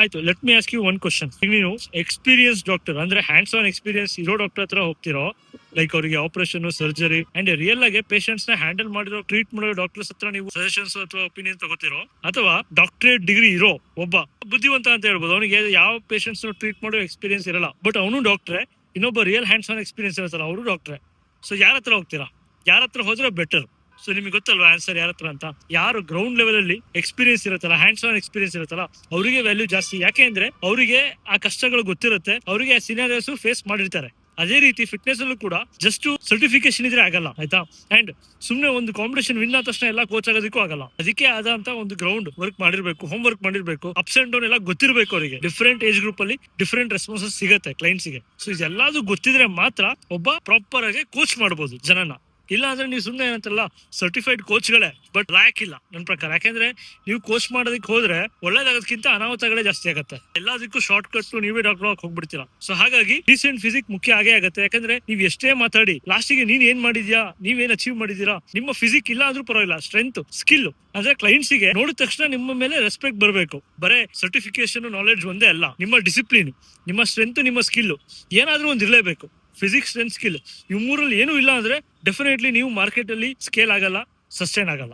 ಆಯ್ತು, let me ask you one question. ನೀವು experience doctor ಅಂದ್ರೆ ಹ್ಯಾಂಡ್ಸ್ ಆನ್ ಎಕ್ಸ್ಪೀರಿಯನ್ಸ್ ಇರೋ ಡಾಕ್ಟರ್ ಹತ್ರ ಹೋಗ್ತಿರೋ, ಲೈಕ್ ಅವರಿಗೆ ಆಪರೇಷನ್, ಸರ್ಜರಿ ಅಂಡ್ ರಿಯಲ್ ಆಗಿ ಪೇಷಂಟ್ಸ್ ನ ಹ್ಯಾಂಡಲ್ ಮಾಡಿರೋ, ಟ್ರೀಟ್ ಮಾಡೋ ಡಾಕ್ಟರ್ಸ್ ಹತ್ರ ನೀವು ಸಜೆಷನ್ಸ್ ಅಥವಾ ಒಪಿನಿಯನ್ ತಗೋತಿರೋ, ಅಥವಾ ಡಾಕ್ಟರೇಟ್ ಡಿಗ್ರಿ ಇರೋ ಒಬ್ಬ ಬುದ್ಧಿವಂತ ಅಂತ ಹೇಳ್ಬೋದು, ಅವನಿಗೆ ಯಾವ ಪೇಷಂಟ್ಸ್ ಟ್ರೀಟ್ ಮಾಡೋ ಎಕ್ಸ್ಪೀರಿಯನ್ಸ್ ಇರಲ್ಲ, ಬಟ್ ಅವನು ಡಾಕ್ಟ್ರೆ, ಇನ್ನೊಬ್ಬ ರಿಯಲ್ ಹ್ಯಾಂಡ್ಸ್ ಆನ್ ಎಕ್ಸ್ಪೀರಿಯನ್ಸ್ ಇರುತ್ತಲ್ಲ ಅವರು ಡಾಕ್ಟ್ರೆ. ಸೊ ಯಾರ ಹತ್ರ ಹೋಗ್ತೀರಾ? ಯಾರ ಹತ್ರ ಹೋದ್ರೆ ಬೆಟರ್? ಸೊ ನಿಮ್ಗೆ ಗೊತ್ತಲ್ವಾ ಆನ್ಸರ್ ಯಾರ ಹತ್ರ ಅಂತ? ಯಾರು ಗ್ರೌಂಡ್ ಲೆವೆಲ್ ಅಲ್ಲಿ ಎಕ್ಸ್ಪೀರಿಯನ್ಸ್ ಇರುತ್ತಲ್ಲ, ಹ್ಯಾಂಡ್ಸ್ ಆನ್ ಎಕ್ಸ್ಪೀರಿಯನ್ಸ್ ಇರುತ್ತಲ್ಲ, ಅವರಿಗೆ ವ್ಯಾಲ್ಯೂ ಜಾಸ್ತಿ. ಯಾಕೆ ಅಂದ್ರೆ ಅವರಿಗೆ ಆ ಕಷ್ಟಗಳು ಗೊತ್ತಿರುತ್ತೆ, ಅವರಿಗೆ ಆ ಸಿನಾರಿಯೋಸ್ ಫೇಸ್ ಮಾಡಿರ್ತಾರೆ. ಅದೇ ರೀತಿ ಫಿಟ್ನೆಸ್ ಅಲ್ಲೂ ಕೂಡ ಜಸ್ಟ್ ಸರ್ಟಿಫಿಕೇಶನ್ ಇದ್ರೆ ಆಗಲ್ಲ, ಆಯ್ತಾ? ಅಂಡ್ ಸುಮ್ನೆ ಒಂದು ಕಾಂಪಿಟೇಷನ್ ವಿನ್ ಆದ ತಕ್ಷಣ ಎಲ್ಲ ಕೋಚ್ ಆಗೋದಕ್ಕೂ ಆಗಲ್ಲ. ಅದಕ್ಕೆ ಆದಂತ ಒಂದು ಗ್ರೌಂಡ್ ವರ್ಕ್ ಮಾಡಿರ್ಬೇಕು, ಹೋಮ್ ವರ್ಕ್ ಮಾಡಿರ್ಬೇಕು, ಅಪ್ಸ್ ಅಂಡ್ ಡೌನ್ ಎಲ್ಲ ಗೊತ್ತಿರಬೇಕು ಅವರಿಗೆ. ಡಿಫ್ರೆಂಟ್ ಏಜ್ ಗ್ರೂಪ್ ಅಲ್ಲಿ ಡಿಫ್ರೆಂಟ್ ರೆಸ್ಪಾನ್ಸಸ್ ಸಿಗುತ್ತೆ ಕ್ಲೈಂಟ್ಸ್ ಗೆ. ಸೊ ಇದೆಲ್ಲದು ಗೊತ್ತಿದ್ರೆ ಮಾತ್ರ ಒಬ್ಬ ಪ್ರಾಪರ್ ಆಗಿ ಕೋಚ್ ಮಾಡಬಹುದು ಜನನ. ಇಲ್ಲ ಅಂದ್ರೆ ನೀವು ಸುಮ್ಮನೆ ಏನಂತಲ್ಲ ಸರ್ಟಿಫೈಡ್ ಕೋಚ್ಗಳೇ, ಬಟ್ ಲ್ಯಾಕ್ ಇಲ್ಲ ನನ್ನ ಪ್ರಕಾರ. ಯಾಕಂದ್ರೆ ನೀವು ಕೋಚ್ ಮಾಡೋದಕ್ಕೆ ಹೋದ್ರೆ ಒಳ್ಳೇದಾಗೋದಕ್ಕಿಂತ ಅನಾಹುತಗಳೇ ಜಾಸ್ತಿ ಆಗುತ್ತೆ. ಎಲ್ಲದಕ್ಕೂ ಶಾರ್ಟ್ ಕಟ್ ನೀವೇ ಡಾಕ್ಟರ್ ಹೋಗ್ಬಿಡ್ತೀರಾ. ಸೊ ಹಾಗಾಗಿ ಡೀಸೆಂಟ್ ಫಿಸಿಕ್ ಮುಖ್ಯ ಆಗೇ ಆಗುತ್ತೆ. ಯಾಕಂದ್ರೆ ನೀವು ಎಷ್ಟೇ ಮಾತಾಡಿ ಲಾಸ್ಟಿಗೆ ನೀನ್ ಏನ್ ಮಾಡಿದ್ಯಾ, ನೀವೇನ್ ಅಚೀವ್ ಮಾಡಿದೀರಾ, ನಿಮ್ಮ ಫಿಸಿಕ್ ಇಲ್ಲ ಆದ್ರೂ ಪರವಾಗಿಲ್ಲ, ಸ್ಟ್ರೆಂತ್, ಸ್ಕಿಲ್ ಅಂದ್ರೆ ಕ್ಲೈಂಟ್ಸ್ ಗೆ ನೋಡಿದ ತಕ್ಷಣ ನಿಮ್ಮ ಮೇಲೆ ರೆಸ್ಪೆಕ್ಟ್ ಬರಬೇಕು. ಬರೇ ಸರ್ಟಿಫಿಕೇಶನ್ ನಾಲೆಡ್ಜ್ ಒಂದೇ ಅಲ್ಲ, ನಿಮ್ಮ ಡಿಸಿಪ್ಲಿನ್, ನಿಮ್ಮ ಸ್ಟ್ರೆಂತ್, ನಿಮ್ಮ ಸ್ಕಿಲ್ ಏನಾದ್ರೂ ಒಂದ್ ಇರಲೇಬೇಕು. ಫಿಸಿಕ್ಸ್ ಅಂಡ್ ಸ್ಕಿಲ್ ಇವ್ ಮೂರಲ್ಲಿ ಏನೂ ಇಲ್ಲ ಅಂದ್ರೆ ಡೆಫಿನೆಟ್ಲಿ ನೀವು ಮಾರ್ಕೆಟ್ ಅಲ್ಲಿ ಸ್ಕೇಲ್ ಆಗಲ್ಲ, ಸಸ್ಟೈನ್ ಆಗಲ್ಲ.